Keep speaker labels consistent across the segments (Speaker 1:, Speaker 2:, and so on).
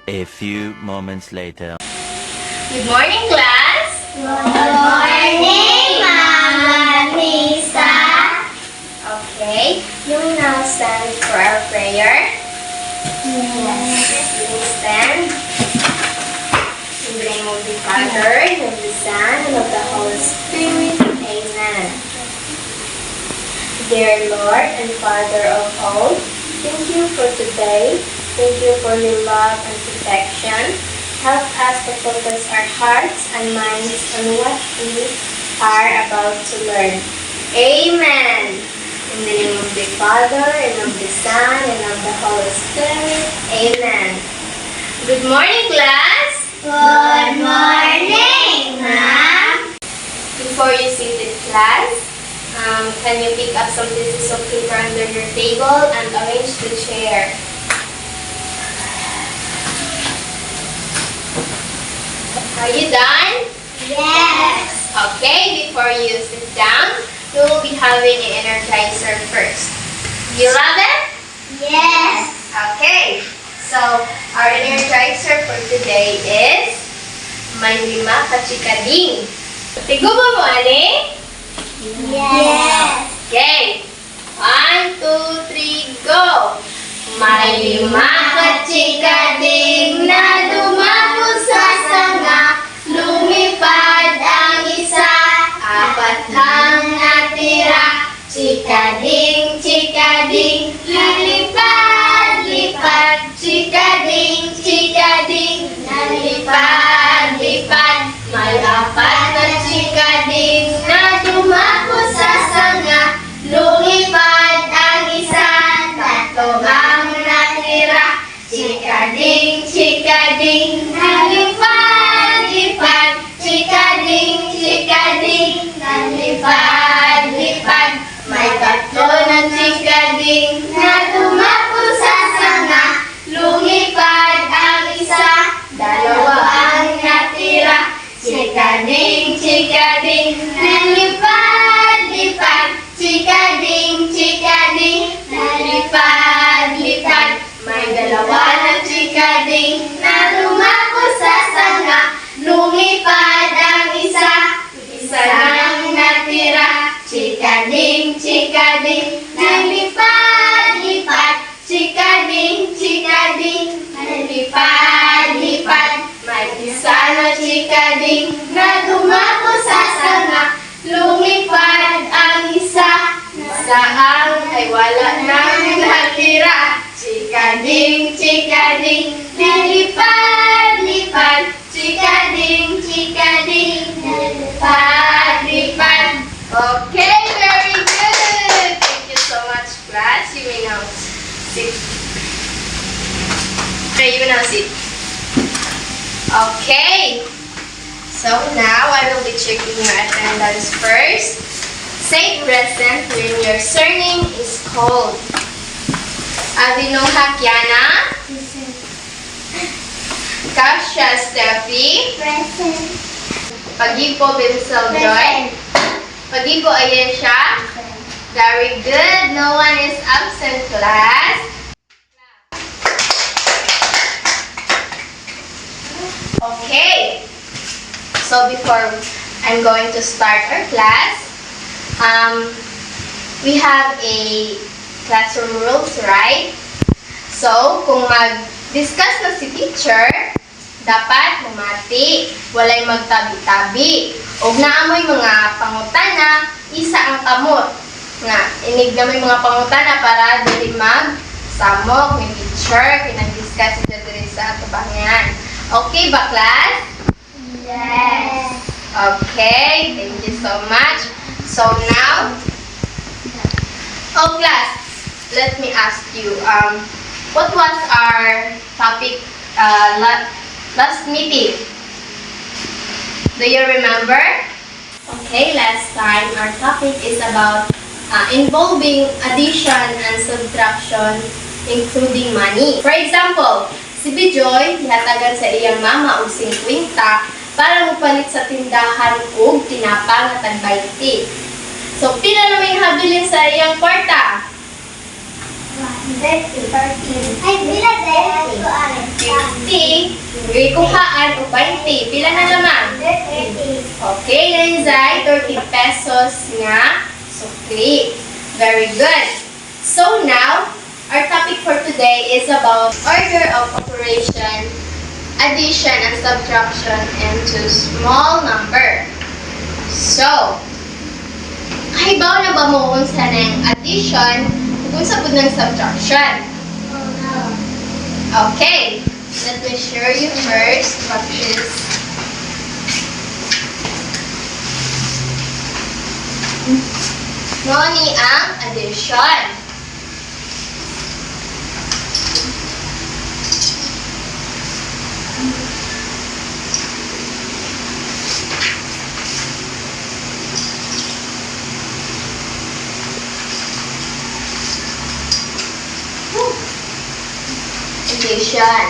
Speaker 1: A few moments later.
Speaker 2: Good morning, class!
Speaker 3: Good morning, Mama Lisa.
Speaker 2: Okay, you will now stand for our prayer.
Speaker 3: Yes.
Speaker 2: Please stand. In the name of the Father, and of the Son, and of the Holy Spirit. Amen. Dear Lord and Father of all, thank you for today. Thank you for your love and protection. Help us to focus our hearts and minds on what we are about to learn. Amen. In the name of the Father, and of the Son, and of the Holy Spirit. Amen. Good morning, class!
Speaker 3: Good morning, Ma'am.
Speaker 2: Before you sit in class, can you pick up some pieces of paper under your table and arrange the chair? Are you done?
Speaker 3: Yes.
Speaker 2: Okay, before you sit down, we will be having an energizer first. You love it?
Speaker 3: Yes.
Speaker 2: Okay, so our energizer for today is May Lima Ka Chikading. Tigo ba mo, ani?
Speaker 3: Yes.
Speaker 2: Okay, 1, 2, 3, go! May lima ka chikading na dumapo sa sanga, lumipad ang isa, apat ang natira. Chikading, chikading, lilipad, lipad. Chikading, chikading, nalipad, lipad. May apat na chikading na dumapo sa sanga, lumipad ang isa, tatlo ang natira. Chikading, chikading, nalipad, lipad. Chikading, chikading, nalipad, lipad. May tatlo na chikading na dumapo sa sanga, lumipad ang isa, dalawa ang natira. Chikading, chikading, nalipad, lipad. Chikading, chikading, nalipad, lipad. May dalawa na chikading na dumapo sa sanga, lumipad ang isa, isa lang natira. Chikading, chikading, nalipad, lipad. Chikading, chikading, nalipad, lipad. May isa na chikading na dumapo sa sanga, lumipad ang isa, nasaang ay wala nang natira. Chikading, chikading, nalipad, lipad. Chikading, chikading, nalipad, lipad. Okay, very good. Thank you so much, class. You may now sit. Okay, you may now sit. Okay. So now I will be checking your attendance first. Say present when your surname is called. Avinoha Kiana. Kasha Steffi.
Speaker 3: Present.
Speaker 2: Pagipo Bimsel Joy. Pagipo Ayensha. Very good. No one is absent, class. Okay. So before I'm going to start our class, we have a classroom rules, right? So, kung mag-discuss na si teacher, dapat bumati, walay magtabi-tabi. Og naamoy mga pangutana, isa ang kamot. Nga, inig na may mga pangutana para dili mag-samok ni teacher, kinag-discuss ito dili sa tabangyan. Okay ba, class?
Speaker 3: Yes.
Speaker 2: Okay, thank you so much. So now, class, let me ask you, what was our topic last meeting? Do you remember? Okay, last time our topic is about involving addition and subtraction, including money. For example, si Bijoy, ihatagan sa iyang mama og 50 para magpalit sa tindahan og tinapa nga tag 20. So, pila na may habilin sa iyang kwarta?
Speaker 3: 30, 13. Ay, bila 30.
Speaker 2: 50 30. Pila na naman?
Speaker 3: 30.
Speaker 2: Okay, Lenzay, 30 pesos nga sukli. Very good. So now, our topic for today is about order of operation, addition and subtraction into small number. So, kahibaw na ba mo kung saan ang addition kung sa ng subtraction?
Speaker 3: Oh no.
Speaker 2: Okay, let me show you first what is money ang addition. Addition.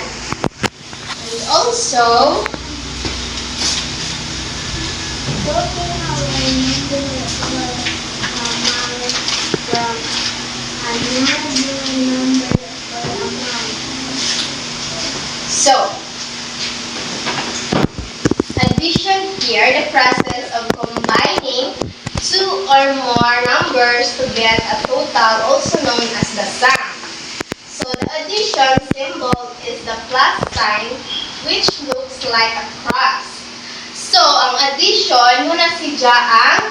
Speaker 2: And also,
Speaker 3: Taking away number or amount from another number or amount.
Speaker 2: so, addition here, the process of combining two or more numbers to get a total, also known as the sum. So, the addition symbol is the plus sign, which looks like a cross. So, ang addition, muna si ang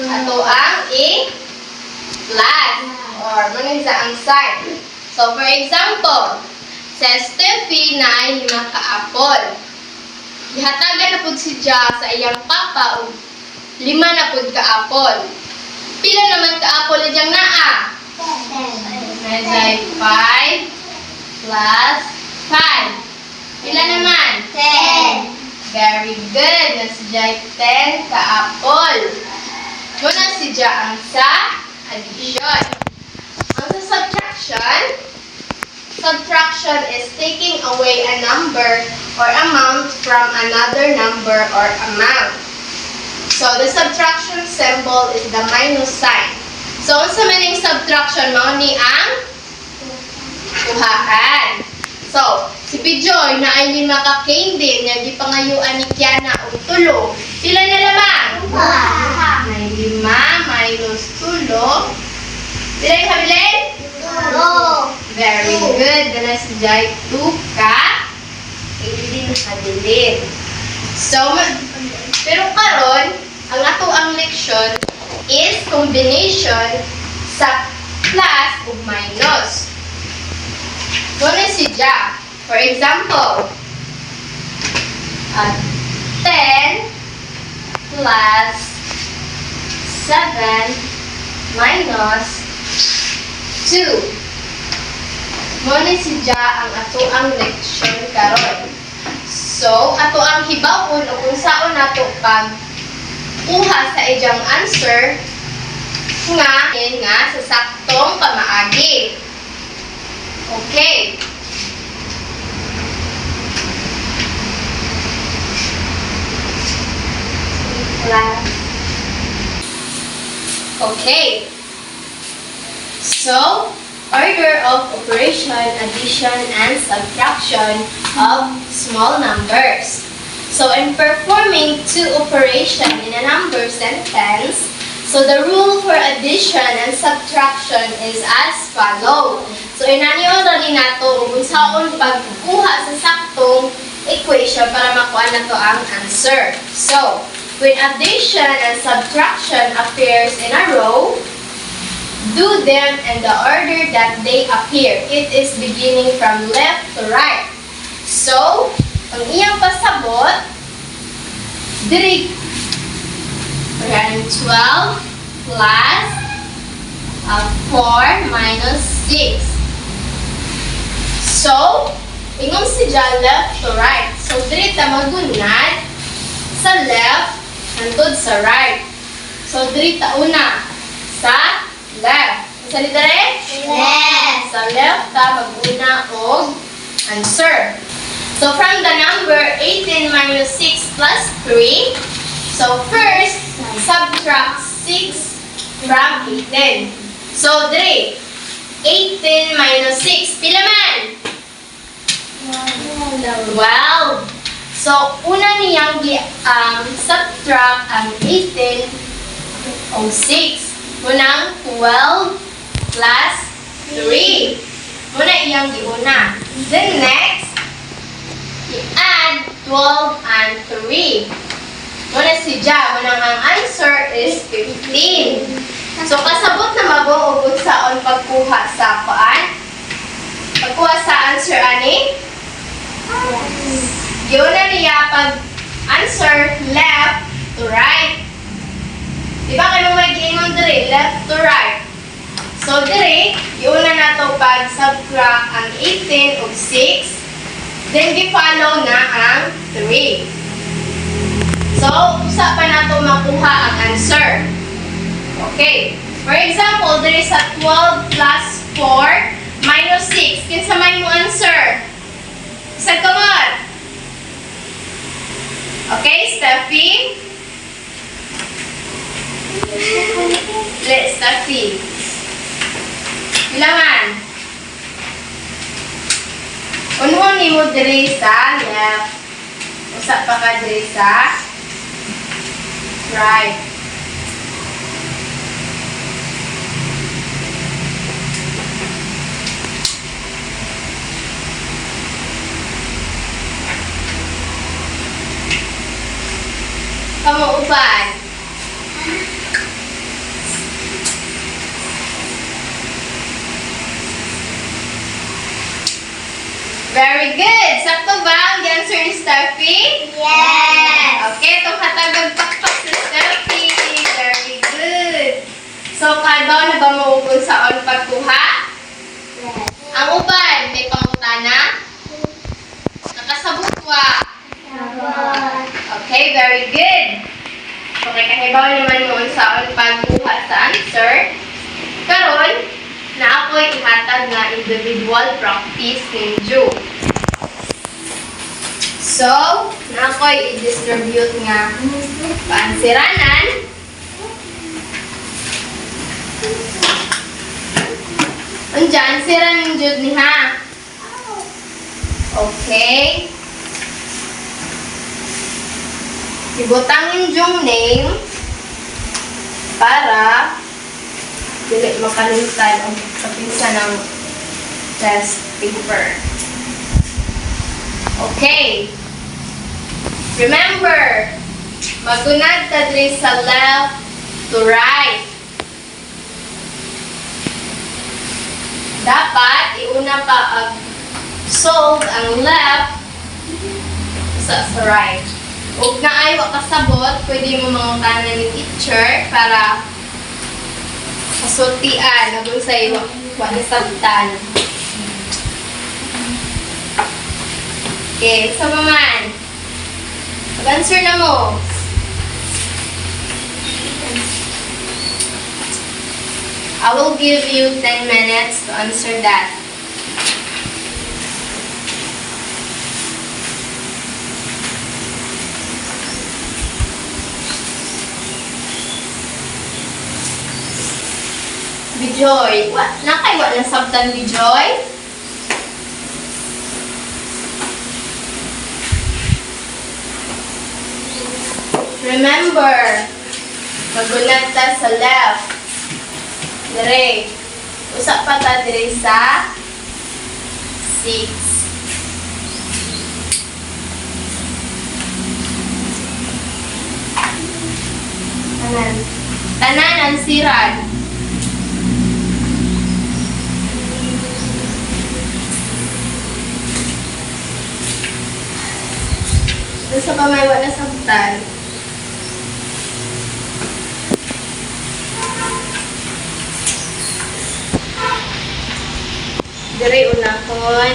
Speaker 2: ato ang i-plus, or muna ang sign. So, for example, sa Steffi na ay 5 ka-apol. Ihatagan na pud si sa iyang papa og 5 na pud ka-apol. Pila naman ka-apol na diyang naa?
Speaker 3: 10.
Speaker 2: Medjay 5 plus 5. Pila naman?
Speaker 3: 10.
Speaker 2: Very good. Nasijay 10 ka-apol. Muna si ang sa addition. Ang sa subtraction is taking away a number or amount from another number or amount. So, the subtraction symbol is the minus sign. So, sa maning subtraction, mao ni ang tuhaan. So, si Pijoy na ay 5 ka candy, niya di pangayuan ni Kiana og 3. Pila na lamang? May 5 minus 3. Pila yung habilin? Very good. Dala si Jai 2 ka. Candy na habilin. So, pero karon ang ato ang leksyon is combination sa plus ug minus. Muna si for example, 10 plus 7 minus 2. Muna si ang ato ang leksyon karon. So, ato ang hibawon o kung saan nato pag kuha sa ijang answer nga sa saktong pamaagi. Okay. Okay. So, order of operation, addition, and subtraction of small numbers. So, in performing two operation in a number sentence, so the rule for addition and subtraction is as follows. So, inaniyon rin nato kung saan pagkuha sa saktong equation para makuha na to ang answer. So, when addition and subtraction appears in a row, do them in the order that they appear. It is beginning from left to right. So, ang iyang pasabot, diri 12 plus 4 minus 6. So, ingon si left to right. So, diri ta magunad sa left hangtod sa right. So, diri ta una sa left. Sa dire?
Speaker 3: Left.
Speaker 2: Sa left ta maguna og answer. So, from the number 18 minus 6 plus 3, so first, subtract 6 from 18. So, dire, 18 minus 6, pila man? 12. So, una niyang subtract ang 18 o 6. Unang 12 plus 3. Muna iyang giuna. Then next, i-add 12 and 3. Muna si Ja. Munang ang answer is 15. So, kasabot na mabuugod saon pagkuha sa paan? Pagkuha sa answer ani? Yun na niya pag answer left to right. Diba kayo mag-ingon diri? Left to right. So, diri, yun na to pag subtract ang 18 of 6. Then, gi-follow na ang 3. So, usa pa na to makuha ang answer. Okay. For example, there is a 12 plus 4 minus 6. Kinsa may mo answer? Isa ka man. Okay, Steffi? Let's Steffi. Ilangan? Unhon ni mo diri sa left. Usa pa ka diri sa right. Kamu upan. Very good. Sakto ba ang answer ni Steffi?
Speaker 3: Yes.
Speaker 2: Okay, itong katagag pakpak si Steffi. Very good. So, kadaw na ba maupon sa on pagkuha?
Speaker 3: Yes.
Speaker 2: Ang uban, may pangutana? Nakasabot wa. Okay, very good. Okay, kahibaw naman mo sa on pagkuha sa answer. Karon, na ako'y ihatag na individual practice ninyo. So, na ako'y i-distribute nga paansiranan. Andiyan, ansiran ninyo ni ha. Okay. Ibutangin yung name para dili makalimutan ang kapinsa ng test paper. Okay. Remember, magunad ta diri sa left to right. Dapat iuna pa solve ang left sa right. Ug naay wa kasabot, pwede mo mangutana ni teacher para kasultian na kung sa'yo wa nasabtan. Okay, so man. Mag-answer na mo. I will give you 10 minutes to answer that. Bijoy. Nakay wa na sabtan Bijoy? Remember, magulat ta sa left. Dire. Usa pa ta dire sa 6. Tanan ang siran. Sa pamay wala sabtan. Diri unahon,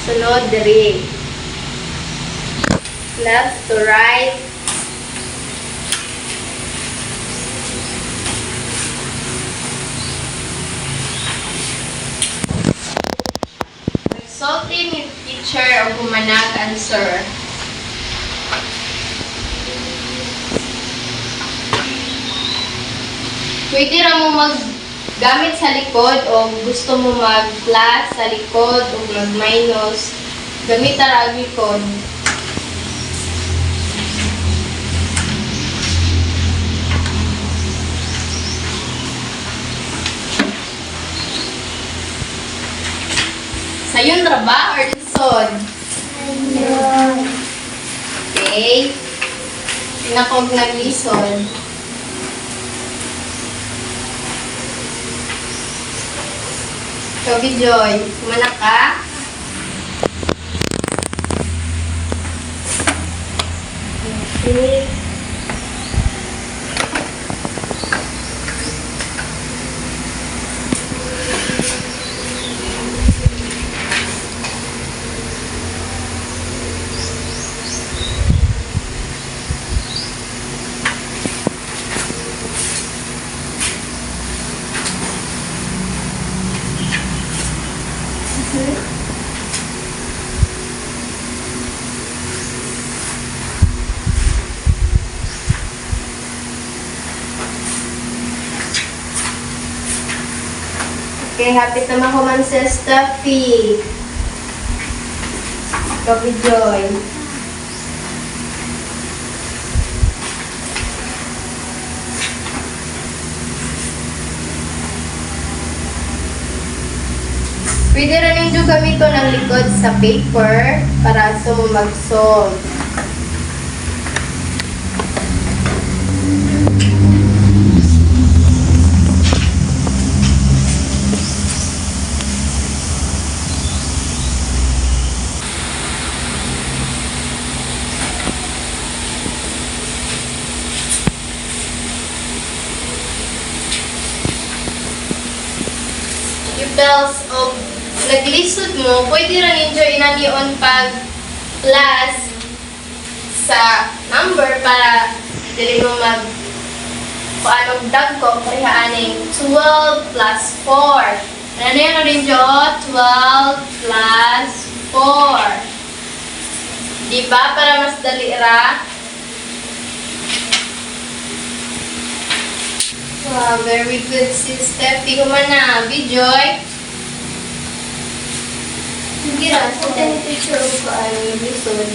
Speaker 2: sunod diri. Left to right. Nagsulti ni teacher o humanag answer. Pwede ra mo maggamit sa likod o gusto mo mag-plus sa likod o mag-minus. Gamit ra ang likod. Sayon ra ba or lisod?
Speaker 3: Ayun.
Speaker 2: Okay. Pinakog naglisod. Kobe Joy, kumana ka? Okay. Okay, happy naman ko man sa Steffi. Kobe Joy. Pwede rin ninyo gamito ng likod sa paper para sa mag-solve. Bells of naglisod mo, pwede rin ninyo inanion pag plus sa number para dili mo mag paanong dagko parihaaning 12 plus 4. Ano yun rin jo? 12 plus 4. Diba? Para mas dali ra. Wow, very good sis Steffi. Kumana, Bijoy. Sige ra, sa ten picture ko ay lisod.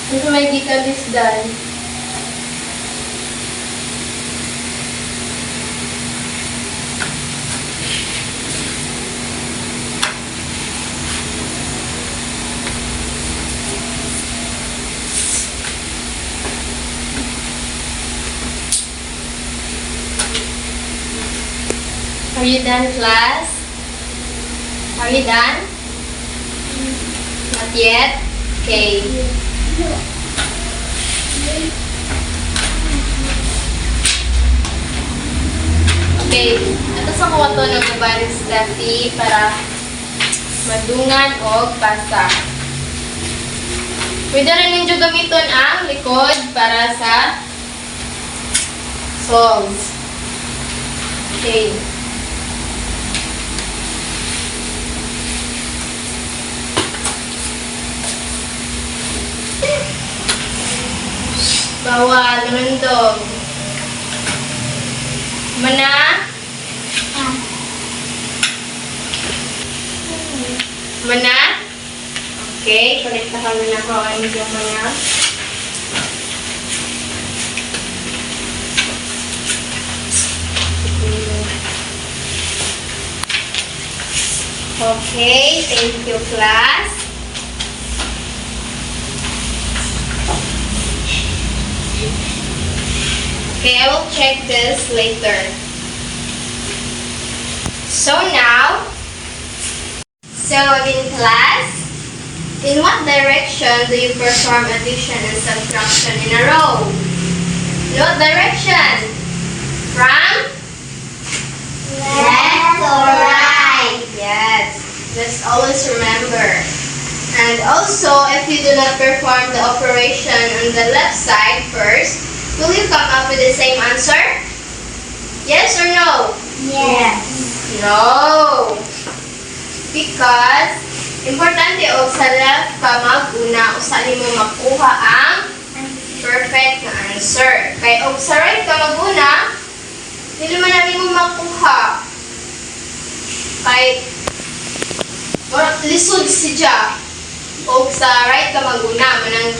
Speaker 2: Kasi may di ka lisdan. Are you done, class? Are you done? Not yet? Okay. Okay. Ito sa kuha to ng mobile Steffi para madungan o basa. Pwede rin ninyo gamiton ang likod para sa solves. Okay. Bawal, lumandog. Mana? Mana? Okay, kolekta kami na ko ang yung mana. Okay, thank you, class. Okay, I will check this later. So now, in class, in what direction do you perform addition and subtraction in a row? In what direction? From
Speaker 3: Left or right?
Speaker 2: Yes, just always remember. And also, if you do not perform the operation on the left side first, will you come up with the same answer? Yes or no?
Speaker 3: Yes.
Speaker 2: No. Because, importante o sa left ka mag-una o sa mo makuha ang perfect na answer. Kaya o sa right ka mag-una, hindi naman natin mo makuha. Kaya, lisod siya. O sa right ka mag-una, manang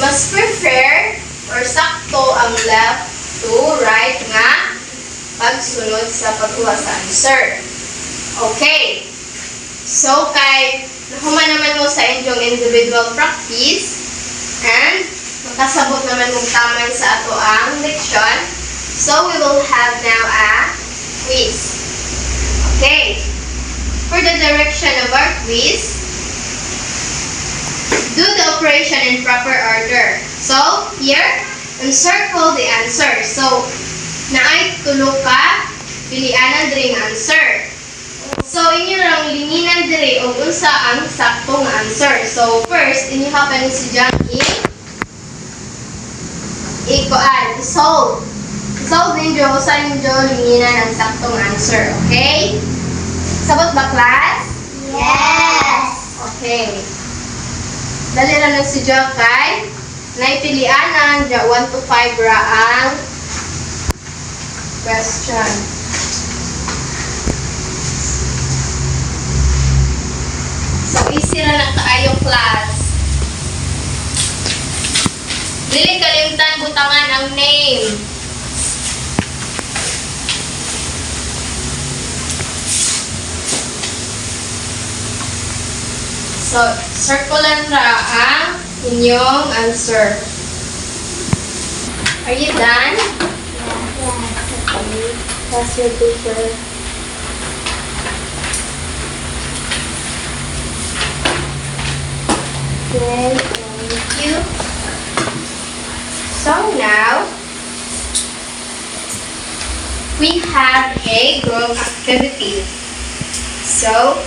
Speaker 2: mas prefer or sakto ang left to right nga pagsunod sa pagkuha sa answer. Okay. So, kay nahuman naman mo sa inyong individual practice and makasabot naman mong taman sa ato ang leksyon. So, we will have now a quiz. Okay. For the direction of our quiz, do the operation in proper order. So, here, encircle the answer. So, naay tulo ka, pilianan diri nga answer. So, inyo lang linginan diri og unsa ang saktong answer. So, first, inyo hapan si Jackie. Solve. Solve ninyo, sa ninyo linginan ang saktong answer. Okay? Sabot ba, class?
Speaker 3: Yes.
Speaker 2: Okay. Dali lang si Jackie. Naipilianan, 1 to 5 ra ang question. So, easy ra na kaayo, class. Dili kalimtan butangan ang name. So, circulan ra ang inyong answer. Are you done?
Speaker 3: Okay. Pass your paper.
Speaker 2: Okay, thank you. So now, we have a group activity. So,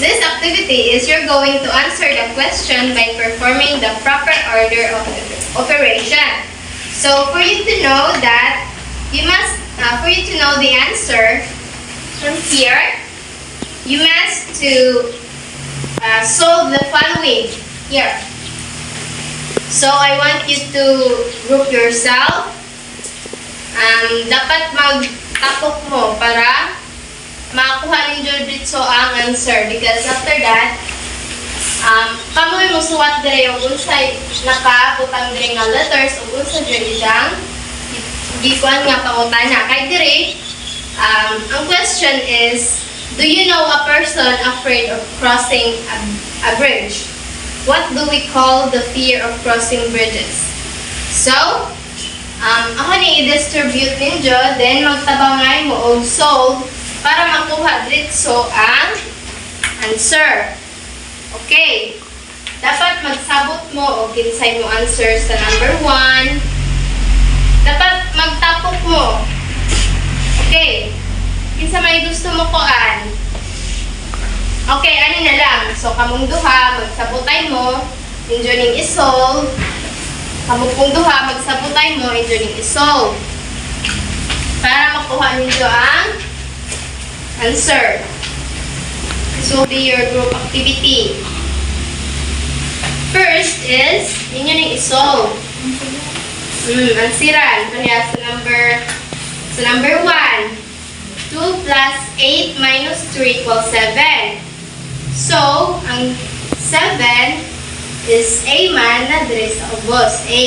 Speaker 2: this activity is you're going to answer the question by performing the proper order of operation. So, for you to know that, for you to know the answer from here, you must to solve the following here. So, I want you to group yourself. Dapat magtapok mo para makakuha ninyo dito ang answer. Because after that, kamoy mo suwat dire yung unsay nakabutang dire nga letters o unsa dire siyang gikuan nga pangutana. Kay dire, ang question is, do you know a person afraid of crossing a bridge? What do we call the fear of crossing bridges? So, ako ni i-distribute ninyo, then magtabangay mo og solve para makuha dito ang answer. Okay. Dapat magsabot mo o kinsay mo answer sa number 1. Dapat magtapok mo. Okay. Kinsa may gusto mo koan? Okay, ani na lang. So, kamong duha, magsabotay mo, inyo ning isolve. Kamong pong duha, magsabotay mo, inyo ning isolve. Para makuha ninyo ang answer. This will be your group activity. First is, inyo ning isolve. Ansiran. Kanya sa number 1. 2 plus 8 minus 3 equals 7. So, ang 7 is A man na dire sa ubos. A.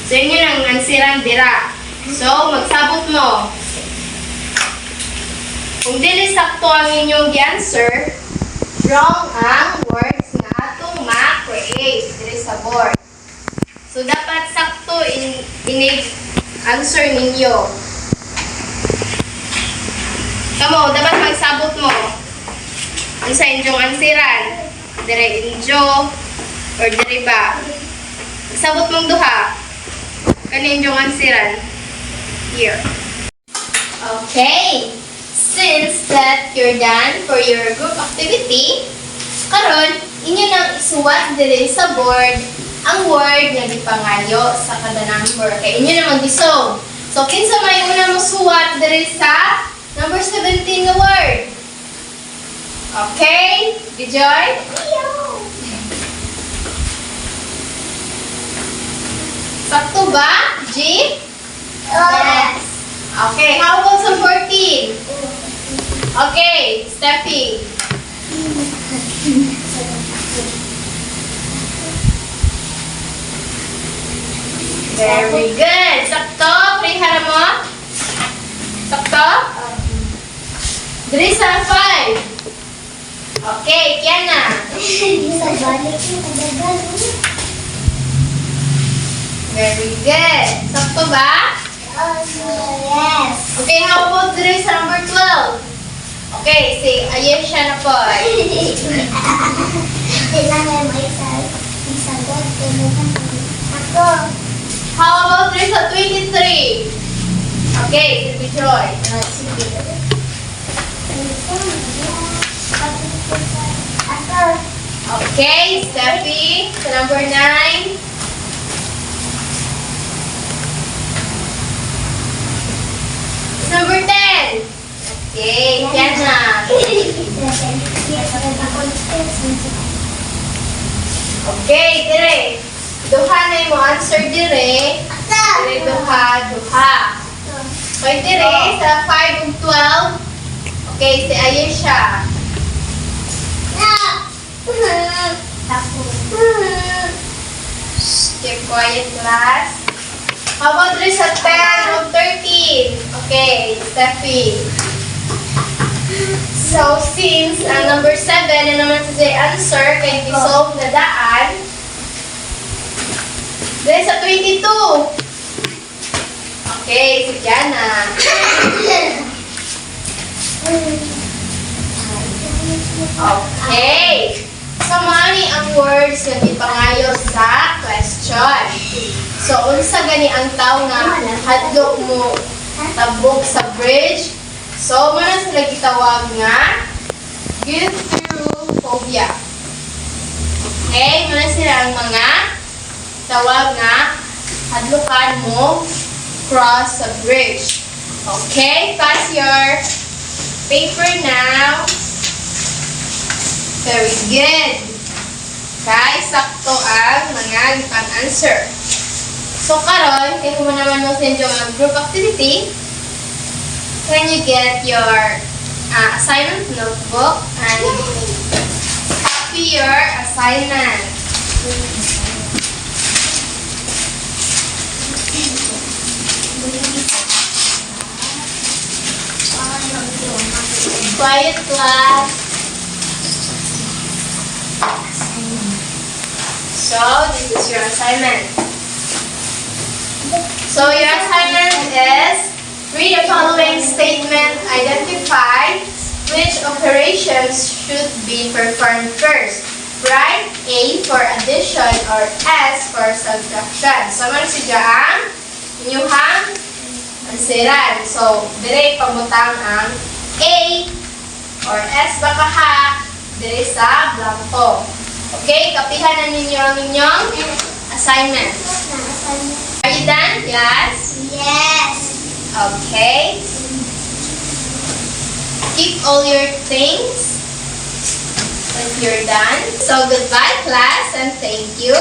Speaker 2: So, yun yun ang ansiran dira. So, magsabot mo. Kung dili sakto ang inyong answer, wrong ang words na atong ma-create dire sa board. So, dapat sakto in-answer ninyo. Kamo, dapat magsabot mo. Ano sa inyong ansiran? Dire injo or dire ba? Magsabot mong duha. Kani inyong ansiran? Here. Okay. Since that you're done for your group activity, karon inyo nang isuwat dire sa board ang word nga gipangayo sa kada number. Kay inyo na mag-isolve. So, kinsa may una mo suwat dire sa number 17 na word. Okay? Bijoy? Sakto ba? G?
Speaker 3: Yes.
Speaker 2: Okay, how about sa 14? Okay, Steffi. Very good. Sakto? Prihara mo? Sakto? Diri sa 5. Okay, Kiana.
Speaker 3: Sa balik yung kadagalo.
Speaker 2: Very good. Sakto ba?
Speaker 3: Yes.
Speaker 2: Okay, how about the rest number 12? Okay, say Ayesha na po.
Speaker 3: Kailangan mo isagot. Ako.
Speaker 2: How about the rest of 23? Okay, Silvi Joy.
Speaker 3: Ako.
Speaker 2: Okay, Steffi, sa number 9. Number 10. Okay, Kiana. Okay, dire. Duha na mo answer dire. Dire duha. Okay, dire sa 5 ug 12. Okay, si Ayesha. Keep quiet, class. How about dire sa 10 ug 13? Okay, Steffi. So, since number 7 na naman sa answer, kay resolve na daan, then sa 22. Okay, si Kiana. Okay. So, mani ang words na gipangayo sa question. So, unsa gani ang tao nga hadlok mo tabok sa bridge? So, muna sila gitawag nga Gythurophobia. Okay, muna sila ang mga tawag nga hadlukan mo cross a bridge. Okay, pass your paper now. Very good. Okay, sakto ang mga gipang answer. So, karon, kaya kung naman mo sa inyo ang group activity, when you get your assignment notebook and copy your assignment. Quiet, class. So, this is your assignment. So, your assignment is read the following statement. Identify which operations should be performed first. Write A for addition or S for subtraction. So, man si ang inyuhang ansiran. So, dire pamutang ang A or S baka ha dire sa blanco. Okay, kapihan na ninyo ang inyong assignment. Are you done, class?
Speaker 3: Yes.
Speaker 2: Okay. Keep all your things if you're done. So, goodbye, class, and thank you.